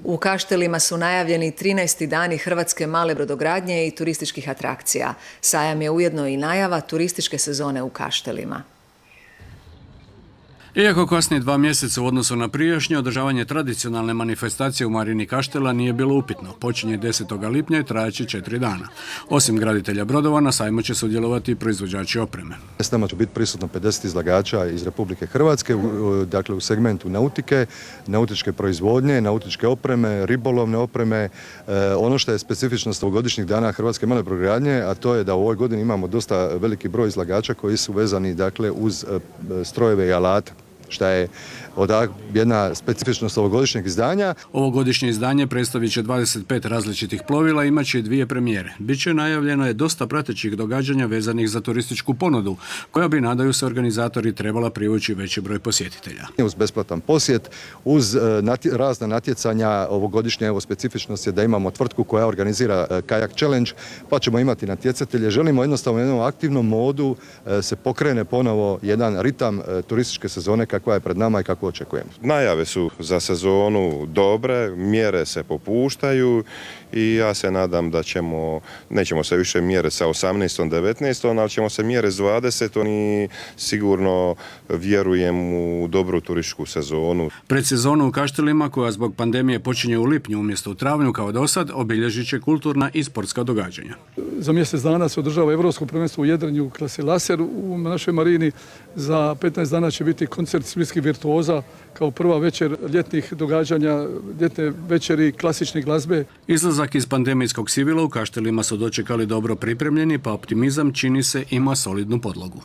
U Kaštelima su najavljeni 13. dani hrvatske male brodogradnje i turističkih atrakcija. Sajam je ujedno i najava turističke sezone u Kaštelima. Iako kasnije 2 mjeseca u odnosu na prijašnje, održavanje tradicionalne manifestacije u Marini Kaštela nije bilo upitno. Počinje 10. lipnja i trajaće 4 dana. Osim graditelja brodova, na sajmu će sudjelovati i proizvođači opreme. S nama će biti prisutno 50 izlagača iz Republike Hrvatske, dakle u segmentu nautike, nautičke proizvodnje, nautičke opreme, ribolovne opreme. Ono što je specifičnost ovogodišnjih dana hrvatske male brodogradnje, a to je da u ovoj godini imamo dosta veliki broj izlagača koji su vezani dakle uz strojeve i alate, što je jedna specifičnost ovogodišnjeg izdanja. Ovogodišnje izdanje predstavit će 25 različitih plovila i imat će 2 premijere. Biće najavljeno je dosta pratećih događanja vezanih za turističku ponudu, koja bi, nadaju se organizatori, trebala privući veći broj posjetitelja. Uz besplatan posjet, uz razna natjecanja, ovogodišnja specifičnost je da imamo tvrtku koja organizira kajak challenge, pa ćemo imati natjecatelje. Želimo jednostavno u jednom aktivnom modu se pokrene ponovo jedan ritam turističke sezone kakva je pred nama i kako očekujemo. Najave su za sezonu dobre, mjere se popuštaju i ja se nadam da nećemo se više mjeriti sa 18. 19. ali ćemo se mjeriti s 20. i sigurno vjerujem u dobru turističku sezonu. Predsezonu u Kaštelima, koja zbog pandemije počinje u lipnju umjesto u travnju kao dosad, obilježit će kulturna i sportska događanja. Za mjesec dana se održava Europsko prvenstvo u jedrenju u klasi laser u našoj marini. Za 15 dana će biti koncert splitskih virtuoza kao prva večer ljetnih događanja, ljetne večeri klasične glazbe. Izlazak iz pandemijskog sivila u Kaštelima su dočekali dobro pripremljeni, pa optimizam, čini se, ima solidnu podlogu.